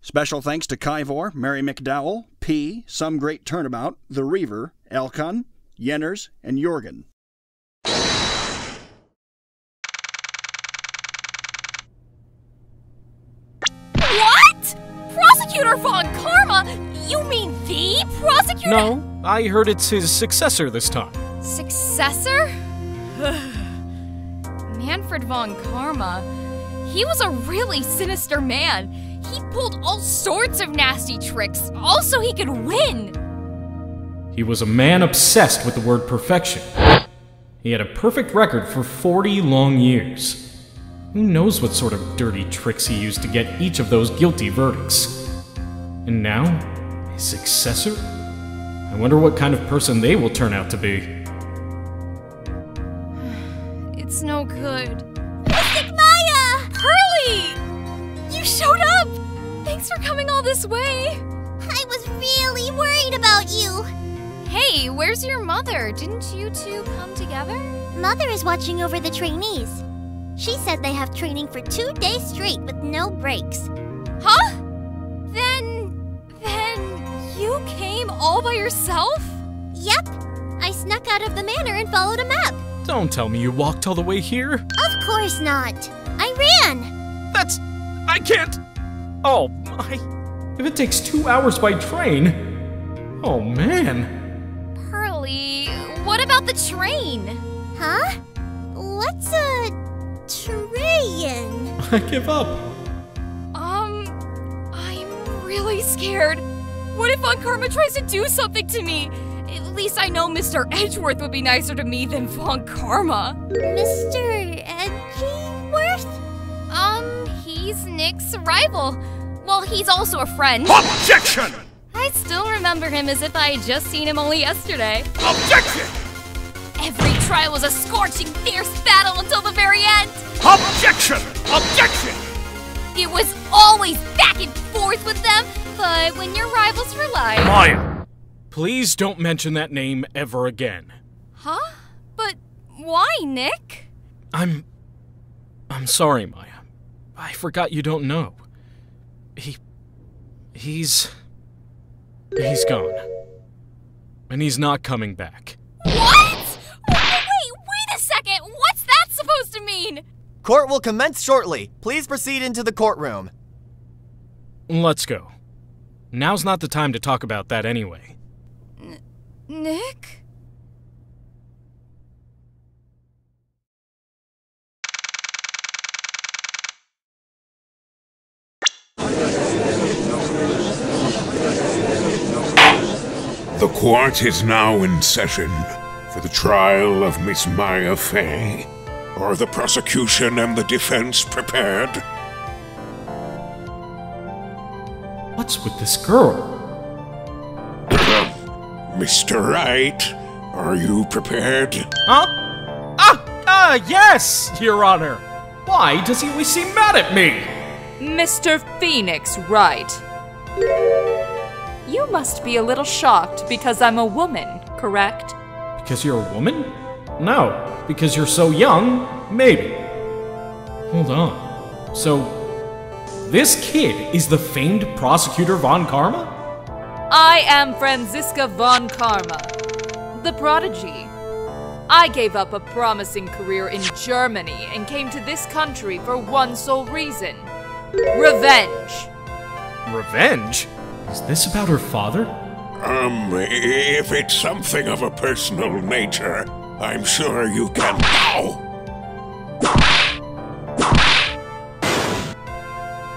Special thanks to Kyvor, Mary McDowell, P, SomeGreatTurnabout, The Reaver, Elkon, Yenners, and Jorgen. What? Prosecutor von Karma? You mean the prosecutor? No, I heard it's his successor this time. Successor? Manfred von Karma. He was a really sinister man. He pulled all sorts of nasty tricks, all so he could win. He was a man obsessed with the word perfection. He had a perfect record for 40 long years. Who knows what sort of dirty tricks he used to get each of those guilty verdicts. And now, his successor? I wonder what kind of person they will turn out to be. It's no good. Mystic Maya! Hurley! You showed up! Thanks for coming all this way. I was really worried about you. Hey, where's your mother? Didn't you two come together? Mother is watching over the trainees. She said they have training for 2 days straight with no breaks. Huh? Then you came all by yourself? Yep. I snuck out of the manor and followed a map. Don't tell me you walked all the way here. Of course not. I ran. I can't. Oh, my. If it takes 2 hours by train. Oh, man. Pearly, what about the train? Huh? What's a train? I give up. I'm really scared. What if Von Karma tries to do something to me? At least I know Mr. Edgeworth would be nicer to me than Von Karma. Mr. Edgeworth? He's Nick's rival. Well, he's also a friend. Objection! I still remember him as if I had just seen him only yesterday. Objection! Every trial was a scorching, fierce battle until the very end. Objection! Objection! It was always back and forth with them, but when your rivals rely... Maya! Please don't mention that name ever again. Huh? But why, Nick? I'm sorry, Maya. I forgot you don't know. He's gone. And he's not coming back. What? Wait a second! What's that supposed to mean? Court will commence shortly. Please proceed into the courtroom. Let's go. Now's not the time to talk about that anyway. Nick? The court is now in session for the trial of Miss Maya Fey. Are the prosecution and the defense prepared? What's with this girl? Mr. Wright, are you prepared? Huh? Yes, Your Honor. Why does he always seem mad at me? Mr. Phoenix Wright. You must be a little shocked because I'm a woman, correct? Because you're a woman? No. Because you're so young? Maybe. Hold on. So, this kid is the famed prosecutor von Karma? I am Franziska von Karma, the prodigy. I gave up a promising career in Germany and came to this country for one sole reason. Revenge. Revenge? Is this about her father? If it's something of a personal nature, I'm sure you can now.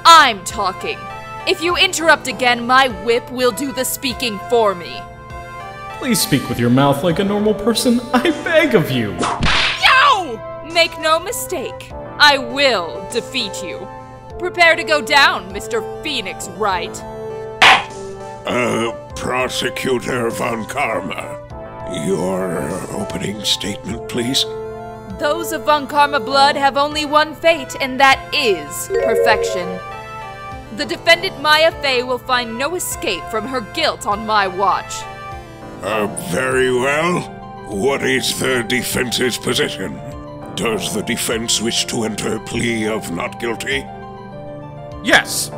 I'm talking. If you interrupt again, my whip will do the speaking for me. Please speak with your mouth like a normal person, I beg of you. Yo! Make no mistake, I will defeat you. Prepare to go down, Mr. Phoenix Wright. Prosecutor von Karma, your opening statement, please. Those of von Karma blood have only one fate, and that is perfection. The defendant Maya Fey will find no escape from her guilt on my watch. Very well. What is the defense's position? Does the defense wish to enter a plea of not guilty? Yes.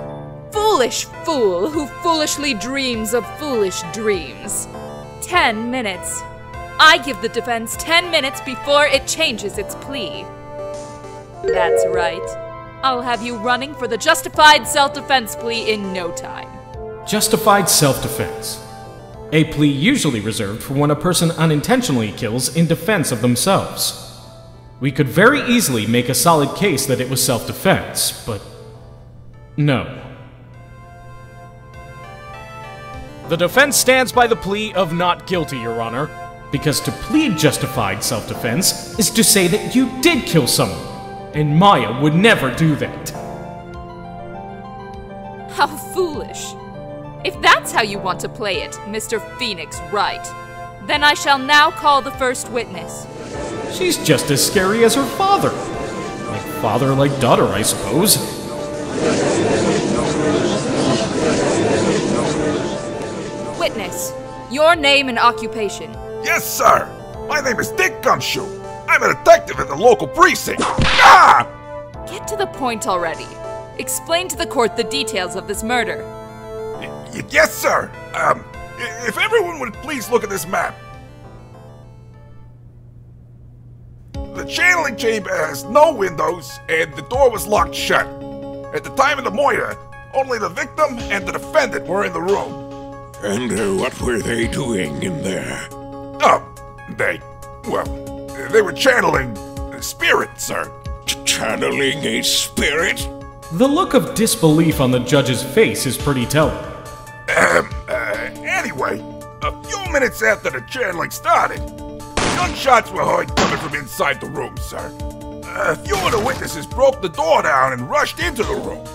Foolish fool who foolishly dreams of foolish dreams. 10 minutes. I give the defense 10 minutes before it changes its plea. That's right. I'll have you running for the justified self-defense plea in no time. Justified self-defense. A plea usually reserved for when a person unintentionally kills in defense of themselves. We could very easily make a solid case that it was self-defense, but no. The defense stands by the plea of not guilty, Your Honor, because to plead justified self-defense is to say that you did kill someone, and Maya would never do that. How foolish. If that's how you want to play it, Mr. Phoenix Wright, then I shall now call the first witness. She's just as scary as her father. Like father, like daughter, I suppose. Witness, your name and occupation. Yes, sir. My name is Dick Gumshoe. I'm a detective in the local precinct. Ah! Get to the point already. Explain to the court the details of this murder. Yes, sir. If everyone would please look at this map. The channeling chamber has no windows, and the door was locked shut. At the time of the murder, only the victim and the defendant were in the room. And what were they doing in there? They were channeling a spirit, sir. Channeling a spirit? The look of disbelief on the judge's face is pretty telling. Anyway, a few minutes after the channeling started, gunshots were heard coming from inside the room, sir. A few of the witnesses broke the door down and rushed into the room.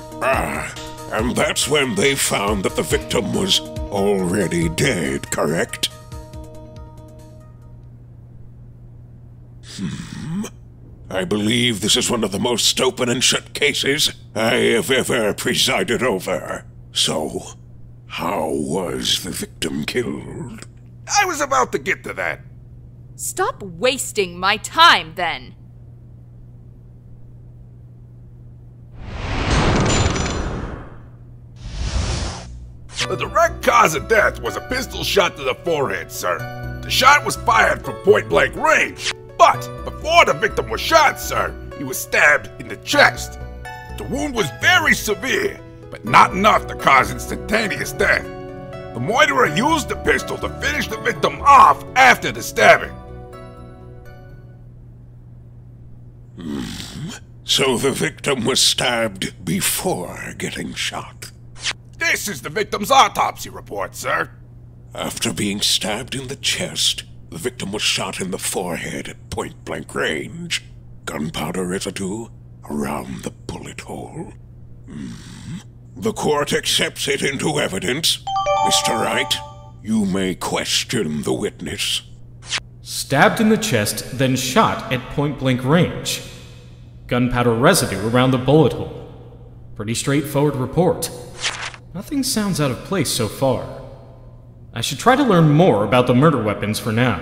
And that's when they found that the victim was already dead, correct? I believe this is one of the most open and shut cases I have ever presided over. So, how was the victim killed? I was about to get to that. Stop wasting my time, then. The direct cause of death was a pistol shot to the forehead, sir. The shot was fired from point-blank range. But before the victim was shot, sir, he was stabbed in the chest. The wound was very severe, but not enough to cause instantaneous death. The murderer used the pistol to finish the victim off after the stabbing. So the victim was stabbed before getting shot. This is the victim's autopsy report, sir. After being stabbed in the chest, the victim was shot in the forehead at point-blank range. Gunpowder residue around the bullet hole. The court accepts it into evidence. Mr. Wright, you may question the witness. Stabbed in the chest, then shot at point-blank range. Gunpowder residue around the bullet hole. Pretty straightforward report. Nothing sounds out of place so far. I should try to learn more about the murder weapons for now.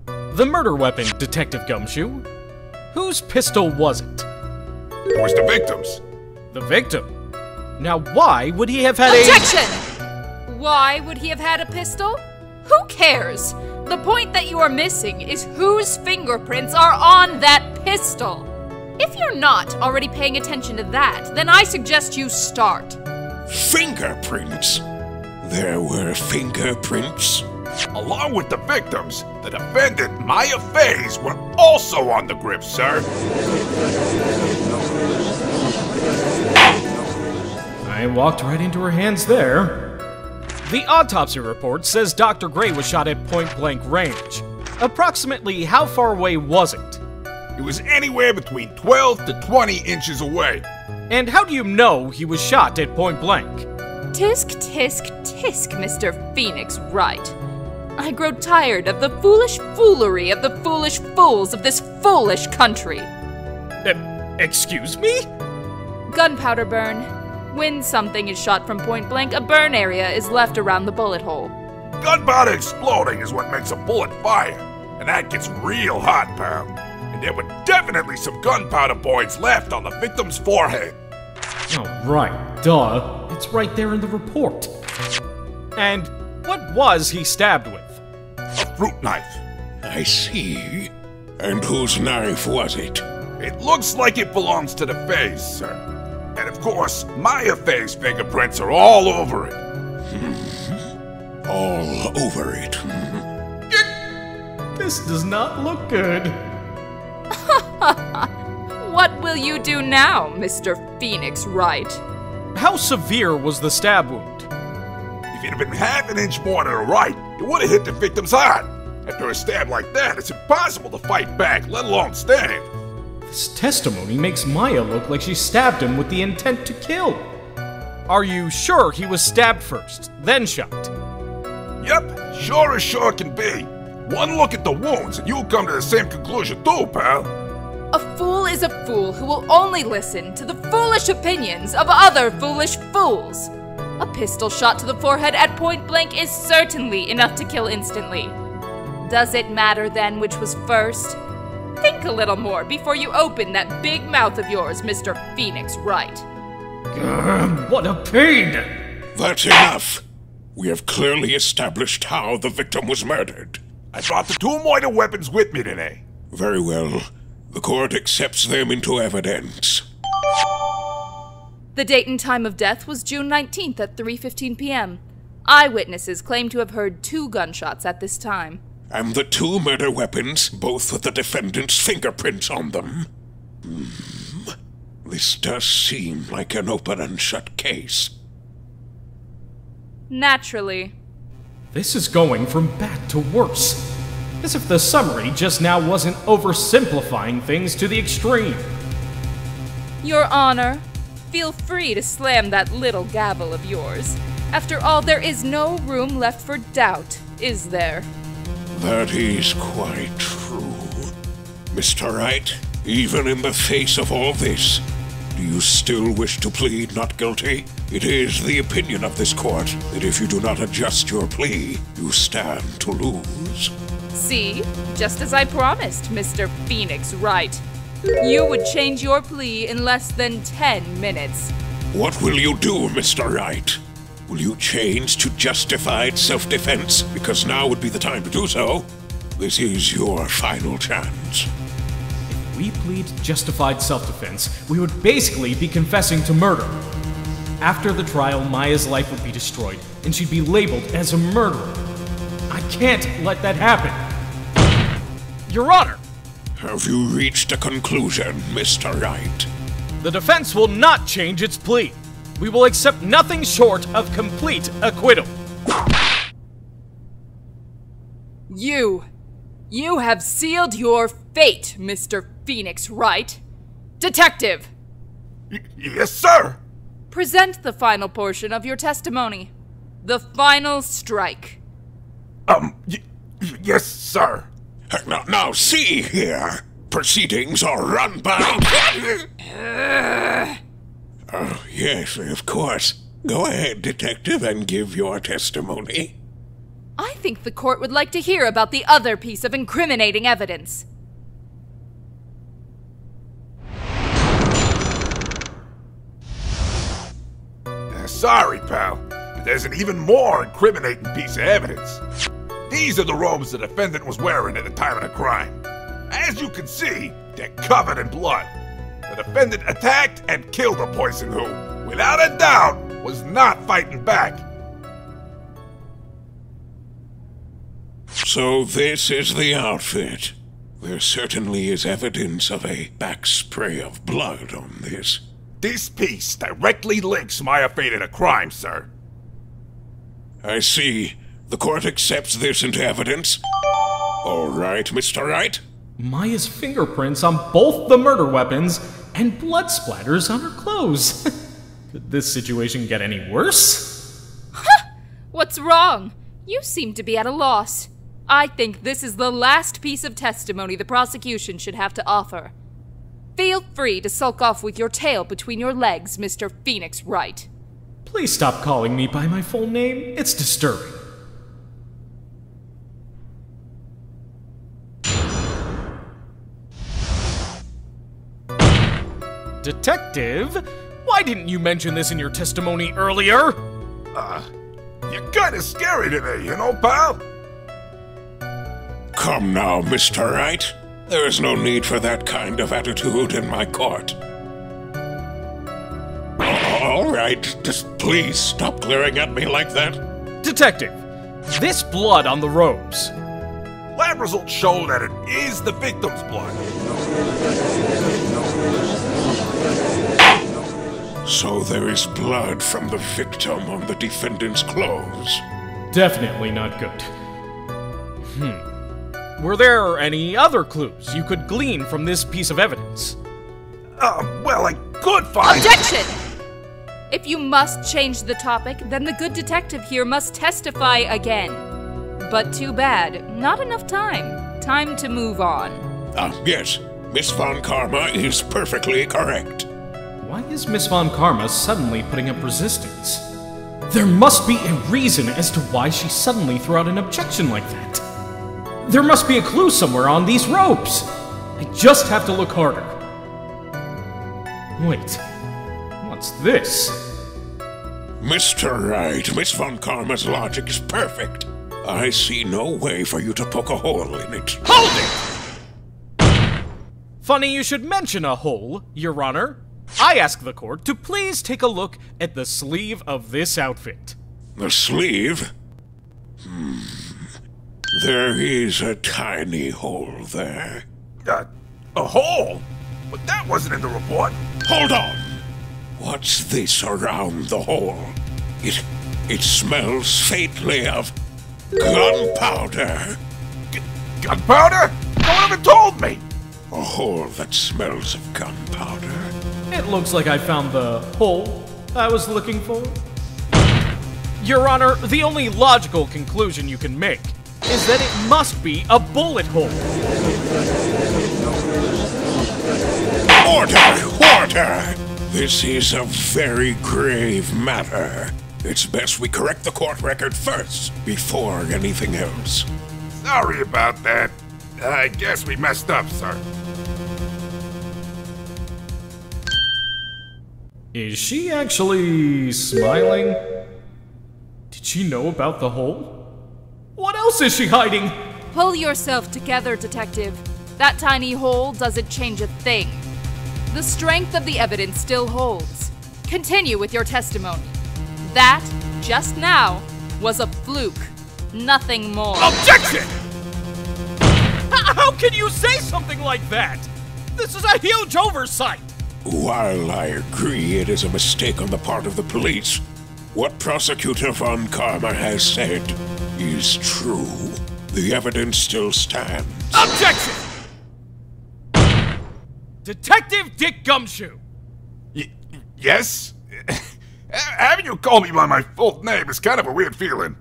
The murder weapon, Detective Gumshoe. Whose pistol was it? It was the victim's. The victim? Now why would he have had Objection! Why would he have had a pistol? Who cares? The point that you are missing is whose fingerprints are on that pistol. If you're not already paying attention to that, then I suggest you start. Fingerprints? There were fingerprints? Along with the victims, the defendant, Maya Faye's, were also on the grip, sir. I walked right into her hands there. The autopsy report says Dr. Gray was shot at point-blank range. Approximately how far away was it? It was anywhere between 12 to 20 inches away. And how do you know he was shot at point-blank? Tisk, tisk, tisk, Mr. Phoenix Wright. I grow tired of the foolish foolery of the foolish fools of this foolish country. Excuse me? Gunpowder burn. When something is shot from point blank, a burn area is left around the bullet hole. Gunpowder exploding is what makes a bullet fire. and that gets real hot, pal. And there were definitely some gunpowder points left on the victim's forehead. Oh, right, duh. It's right there in the report. And what was he stabbed with? A fruit knife. I see. And whose knife was it? It looks like it belongs to the face, sir. And of course, Maya Faye's fingerprints are all over it. All over it. This does not look good. What will you do now, Mr. Phoenix Wright? How severe was the stab wound? If it had been half an inch more to the right, it would have hit the victim's heart. After a stab like that, it's impossible to fight back, let alone stand. This testimony makes Maya look like she stabbed him with the intent to kill. Are you sure he was stabbed first, then shot? Yep, sure as sure can be. One look at the wounds and you'll come to the same conclusion too, pal. A fool is a fool who will only listen to the foolish opinions of other foolish fools. A pistol shot to the forehead at point blank is certainly enough to kill instantly. Does it matter then which was first? Think a little more before you open that big mouth of yours, Mr. Phoenix Wright. What a pain! That's enough. We have clearly established how the victim was murdered. I brought the two murder weapons with me today. Very well. The court accepts them into evidence. The date and time of death was June 19th at 3:15 p.m. Eyewitnesses claim to have heard 2 gunshots at this time. And the 2 murder weapons, both with the defendant's fingerprints on them. This does seem like an open and shut case. Naturally. This is going from bad to worse. As if the summary just now wasn't oversimplifying things to the extreme. Your Honor, feel free to slam that little gavel of yours. After all, there is no room left for doubt, is there? That is quite true. Mr. Wright, even in the face of all this, do you still wish to plead not guilty? It is the opinion of this court that if you do not adjust your plea, you stand to lose. See? Just as I promised, Mr. Phoenix Wright. You would change your plea in less than 10 minutes. What will you do, Mr. Wright? Will you change to justified self-defense? Because now would be the time to do so. This is your final chance. If we plead justified self-defense, we would basically be confessing to murder. After the trial, Maya's life would be destroyed, and she'd be labeled as a murderer. I can't let that happen. Your Honor! Have you reached a conclusion, Mr. Wright? The defense will not change its plea. We will accept nothing short of complete acquittal. You have sealed your fate, Mr. Phoenix Wright. Detective! Yes, sir! Present the final portion of your testimony. The final strike. Yes, sir. Now see here. Proceedings are run by... Oh, yes, of course. Go ahead, detective, and give your testimony. I think the court would like to hear about the other piece of incriminating evidence. Sorry, pal, but there's an even more incriminating piece of evidence. These are the robes the defendant was wearing at the time of the crime. As you can see, they're covered in blood. The defendant attacked and killed a person who, without a doubt, was not fighting back. So this is the outfit. There certainly is evidence of a back spray of blood on this. This piece directly links Maya Faye to the crime, sir. I see. The court accepts this into evidence. All right, Mr. Wright. Maya's fingerprints on both the murder weapons and blood splatters on her clothes. Could this situation get any worse? What's wrong? You seem to be at a loss. I think this is the last piece of testimony the prosecution should have to offer. Feel free to sulk off with your tail between your legs, Mr. Phoenix Wright. Please stop calling me by my full name. It's disturbing. Detective? Why didn't you mention this in your testimony earlier? You're kinda scary today, you know, pal? Come now, Mr. Wright. There is no need for that kind of attitude in my court. All right, just please stop glaring at me like that. Detective, this blood on the robes. Lab results show that it is the victim's blood. So there is blood from the victim on the defendant's clothes. Definitely not good. Were there any other clues you could glean from this piece of evidence? Well, I could find— Objection! If you must change the topic, then the good detective here must testify again. But too bad, not enough time. Time to move on. Yes, Miss von Karma is perfectly correct. Why is Miss von Karma suddenly putting up resistance? There must be a reason as to why she suddenly threw out an objection like that. There must be a clue somewhere on these ropes. I just have to look harder. Wait, what's this? Mr. Wright, Miss von Karma's logic is perfect. I see no way for you to poke a hole in it. Hold it! Funny you should mention a hole, Your Honor. I ask the court to please take a look at the sleeve of this outfit. The sleeve? There is a tiny hole there. A hole? But that wasn't in the report. Hold on! What's this around the hole? It smells faintly of gunpowder. Gunpowder? No one ever told me! A hole that smells of gunpowder. It looks like I found the hole I was looking for. Your Honor, the only logical conclusion you can make is that it must be a bullet hole. Order! This is a very grave matter. It's best we correct the court record first, before anything else. Sorry about that. I guess we messed up, sir. Is she actually smiling? Did she know about the hole? What else is she hiding? Pull yourself together, detective. That tiny hole doesn't change a thing. The strength of the evidence still holds. Continue with your testimony. That, just now, was a fluke. Nothing more. Objection! How can you say something like that? This is a huge oversight! While I agree it is a mistake on the part of the police, what Prosecutor von Karma has said is true. The evidence still stands. Objection! Detective Dick Gumshoe! Yes? Having you call me by my full name is kind of a weird feeling.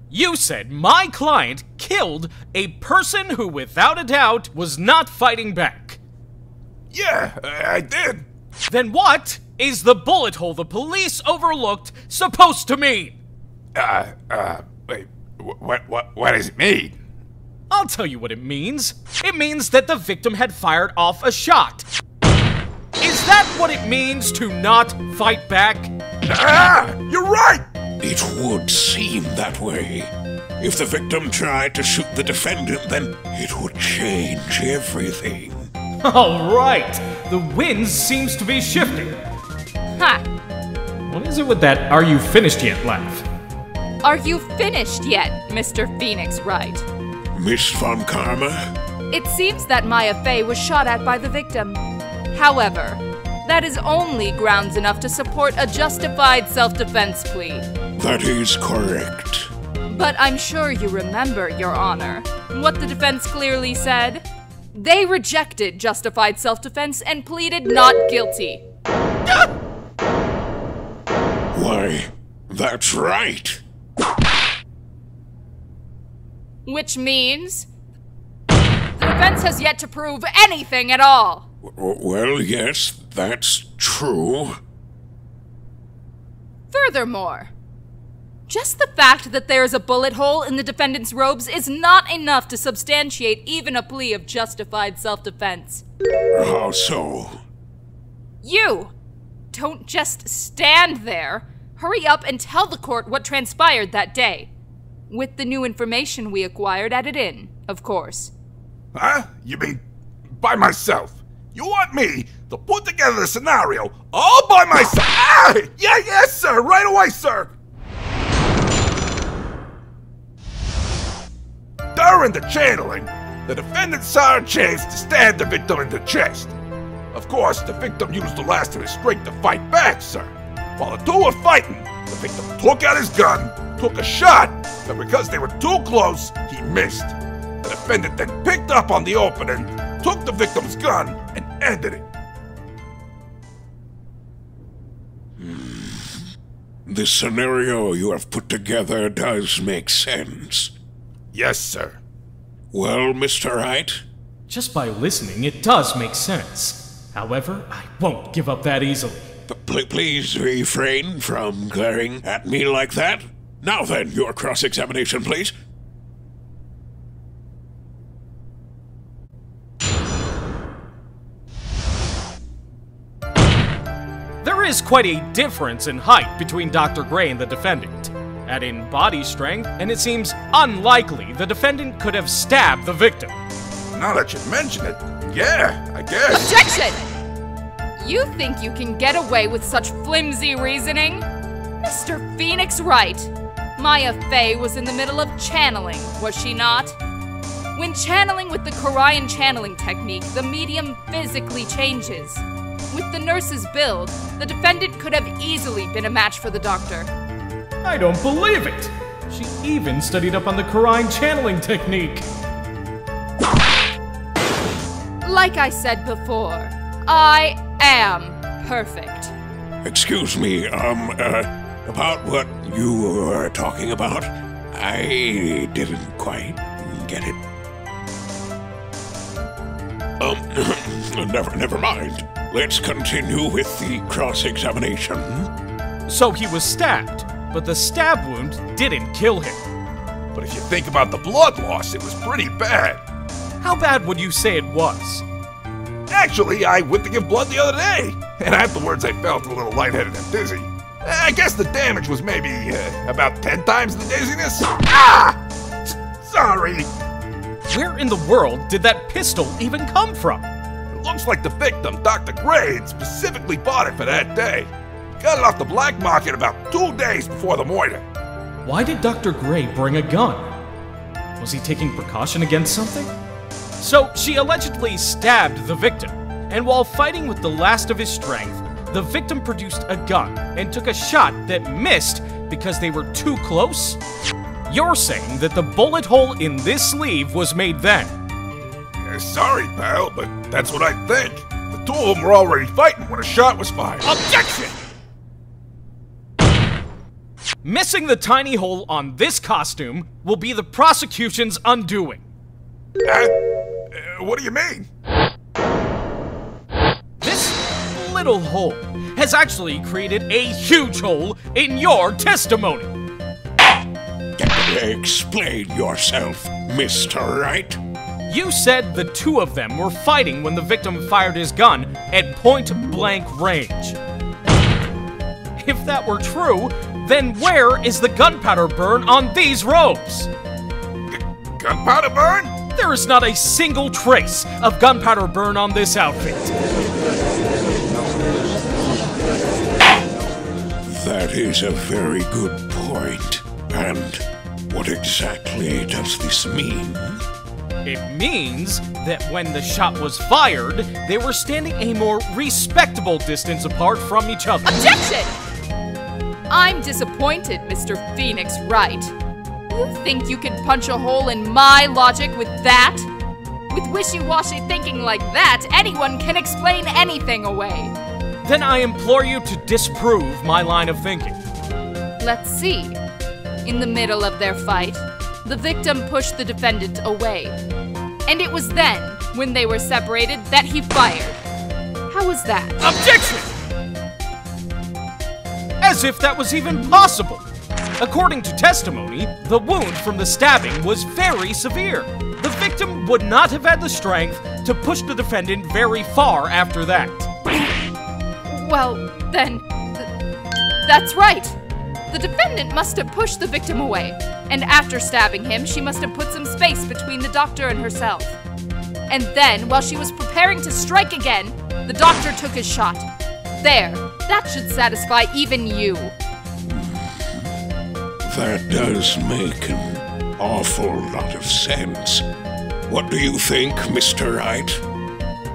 You said my client killed a person who, without a doubt, was not fighting back. Yeah, I did. Then what is the bullet hole the police overlooked supposed to mean? Wait, what does it mean? I'll tell you what it means. It means that the victim had fired off a shot. Is that what it means to not fight back? You're right! It would seem that way. If the victim tried to shoot the defendant, then it would change everything. All right, the wind seems to be shifting. Ha! What is it with that "are you finished yet" laugh? Are you finished yet, Mr. Phoenix Wright? Miss von Karma? It seems that Maya Fey was shot at by the victim. However, that is only grounds enough to support a justified self-defense plea. That is correct. But I'm sure you remember, Your Honor, what the defense clearly said. They rejected justified self-defense and pleaded not guilty. Why, that's right. Which means the defense has yet to prove anything at all. Well, yes, that's true. Furthermore, just the fact that there is a bullet hole in the defendant's robes is not enough to substantiate even a plea of justified self-defense. How so? You! Don't just stand there. Hurry up and tell the court what transpired that day. With the new information we acquired added in, of course. Huh? You mean by myself? You want me to put together the scenario all by myself? Ah! Yeah, yes, sir! Right away, sir! During the channeling, the defendant saw a chance to stab the victim in the chest. Of course, the victim used the last of his strength to fight back, sir. While the two were fighting, the victim took out his gun, took a shot, but because they were too close, he missed. The defendant then picked up on the opening, took the victim's gun, and ended it. The scenario you have put together does make sense. Yes, sir. Well, Mr. Wright? Just by listening, it does make sense. However, I won't give up that easily. Please refrain from glaring at me like that. Now then, your cross-examination, please. There is quite a difference in height between Dr. Gray and the defendant. Add in body strength, and it seems unlikely the defendant could have stabbed the victim. Now that you mention it, yeah, I guess. Objection! You think you can get away with such flimsy reasoning? Mr. Phoenix Wright, Maya Fey was in the middle of channeling, was she not? When channeling with the Orion channeling technique, the medium physically changes. With the nurse's build, the defendant could have easily been a match for the doctor. I don't believe it! She even studied up on the Orion channeling technique. Like I said before, I am perfect. Excuse me, about what you were talking about? I didn't quite get it. Never mind. Let's continue with the cross-examination. So he was stabbed, but the stab wound didn't kill him. But if you think about the blood loss, it was pretty bad. How bad would you say it was? Actually, I went to give blood the other day, and afterwards I felt a little lightheaded and dizzy. I guess the damage was maybe about 10 times the dizziness. Ah! Sorry. Where in the world did that pistol even come from? It looks like the victim, Dr. Gray, had specifically bought it for that day. Got it off the black market about 2 days before the murder. Why did Dr. Gray bring a gun? Was he taking precaution against something? So she allegedly stabbed the victim, and while fighting with the last of his strength, the victim produced a gun and took a shot that missed because they were too close? You're saying that the bullet hole in this sleeve was made then? Sorry, pal, but that's what I think. The two of them were already fighting when a shot was fired. Objection! Missing the tiny hole on this costume will be the prosecution's undoing. What do you mean? This little hole has actually created a huge hole in your testimony. Explain yourself, Mr. Wright. You said the two of them were fighting when the victim fired his gun at point-blank range. If that were true, then where is the gunpowder burn on these robes? Gunpowder burn? There is not a single trace of gunpowder burn on this outfit. That is a very good point. And what exactly does this mean? It means that when the shot was fired, they were standing a more respectable distance apart from each other. Objection! I'm disappointed, Mr. Phoenix Wright. You think you can punch a hole in my logic with that? With wishy-washy thinking like that, anyone can explain anything away. Then I implore you to disprove my line of thinking. Let's see. In the middle of their fight, the victim pushed the defendant away. And it was then, when they were separated, that he fired. How was that? Objection! As if that was even possible. According to testimony, the wound from the stabbing was very severe. The victim would not have had the strength to push the defendant very far after that. Well, then, that's right. The defendant must have pushed the victim away, and after stabbing him, she must have put some space between the doctor and herself. And then, while she was preparing to strike again, the doctor took his shot. There, that should satisfy even you. That does make an awful lot of sense. What do you think, Mr. Wright?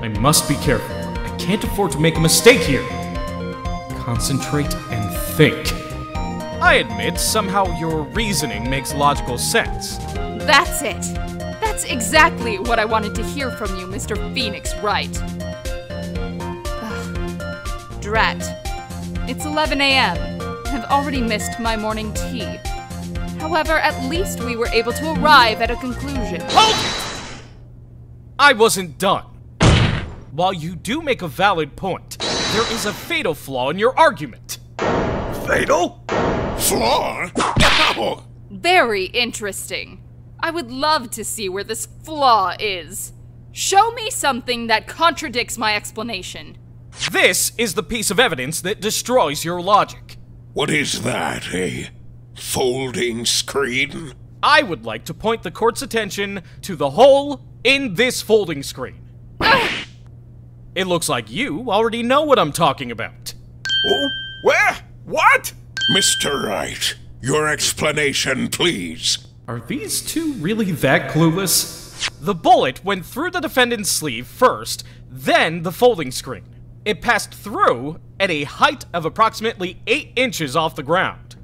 I must be careful. I can't afford to make a mistake here. Concentrate and think. I admit, somehow your reasoning makes logical sense. That's it. That's exactly what I wanted to hear from you, Mr. Phoenix Wright. Ugh. Drat. It's 11 a.m. I've already missed my morning tea. However, at least we were able to arrive at a conclusion. Hold it! I wasn't done. While you do make a valid point, there is a fatal flaw in your argument. Fatal? Flaw? No! Very interesting. I would love to see where this flaw is. Show me something that contradicts my explanation. This is the piece of evidence that destroys your logic. What is that, a folding screen? I would like to point the court's attention to the hole in this folding screen. It looks like you already know what I'm talking about. Oh? Where? What? Mr. Wright, your explanation, please. Are these two really that clueless? The bullet went through the defendant's sleeve first, then the folding screen. It passed through at a height of approximately 8 inches off the ground.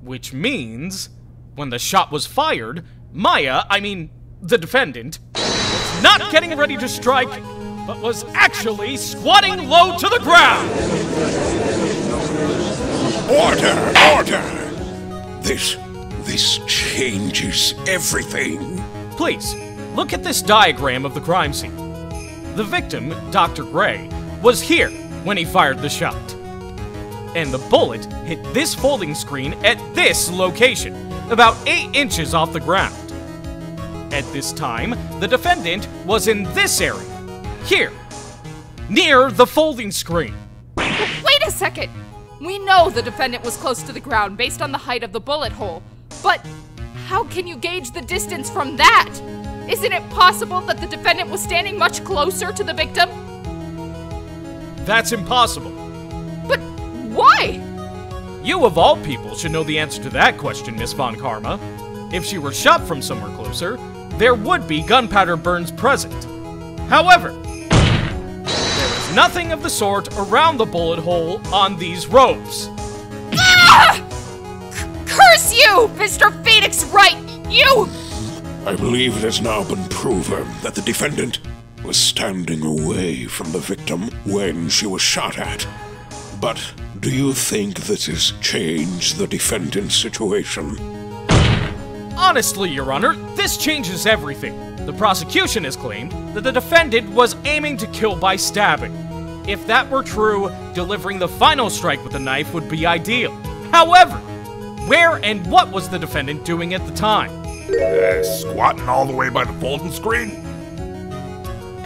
Which means, when the shot was fired, the defendant, was not getting ready to strike, but was actually squatting low to the ground! Order! Order! This changes everything. Please, look at this diagram of the crime scene. The victim, Dr. Gray, was here when he fired the shot. And the bullet hit this folding screen at this location, about 8 inches off the ground. At this time, the defendant was in this area, here, near the folding screen. Wait a second! We know the defendant was close to the ground based on the height of the bullet hole, but how can you gauge the distance from that? Isn't it possible that the defendant was standing much closer to the victim? That's impossible. But why? You of all people should know the answer to that question, Miss von Karma. If she were shot from somewhere closer, there would be gunpowder burns present. However, there is nothing of the sort around the bullet hole on these robes. Ah! Curse you, Mr. Phoenix Wright! You! I believe it has now been proven that the defendant was standing away from the victim when she was shot at. But do you think this has changed the defendant's situation? Honestly, Your Honor, this changes everything. The prosecution has claimed that the defendant was aiming to kill by stabbing. If that were true, delivering the final strike with the knife would be ideal. However, where and what was the defendant doing at the time? Squatting all the way by the folding screen?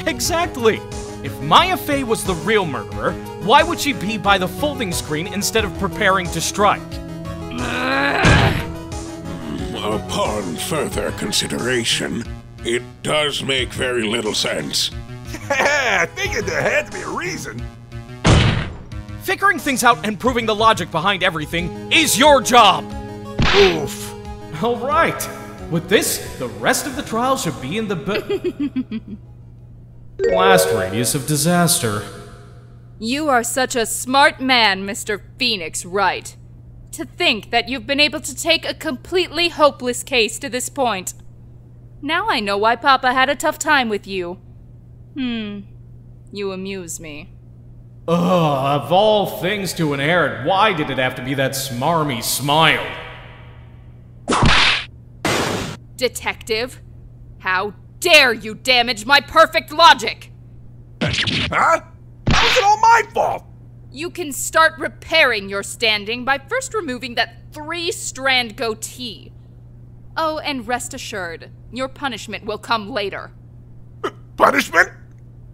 Exactly. If Maya Fey was the real murderer, why would she be by the folding screen instead of preparing to strike? Upon further consideration, it does make very little sense. I figured there had to be a reason. Figuring things out and proving the logic behind everything is your job! Oof. All right. With this, the rest of the trial should be in the blast radius of disaster. You are such a smart man, Mr. Phoenix Wright. To think that you've been able to take a completely hopeless case to this point. Now I know why Papa had a tough time with you. You amuse me. Ugh, of all things to inherit, why did it have to be that smarmy smile? Detective, how dare you damage my perfect logic? Huh? How is it all my fault? You can start repairing your standing by first removing that 3-strand goatee. Oh, and rest assured, your punishment will come later. Punishment?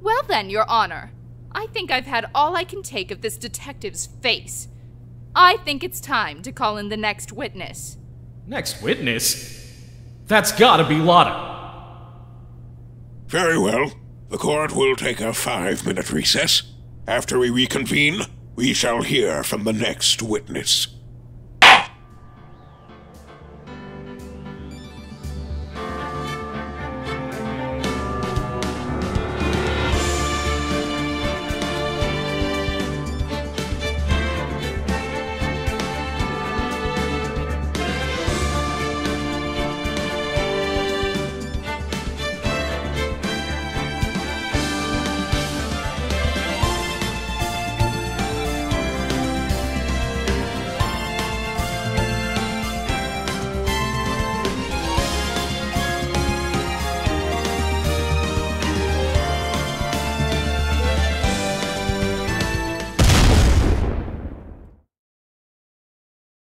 Well then, Your Honor, I think I've had all I can take of this detective's face. I think it's time to call in the next witness. Next witness? That's gotta be Lotta. Very well. The court will take a 5-minute recess. After we reconvene, we shall hear from the next witness.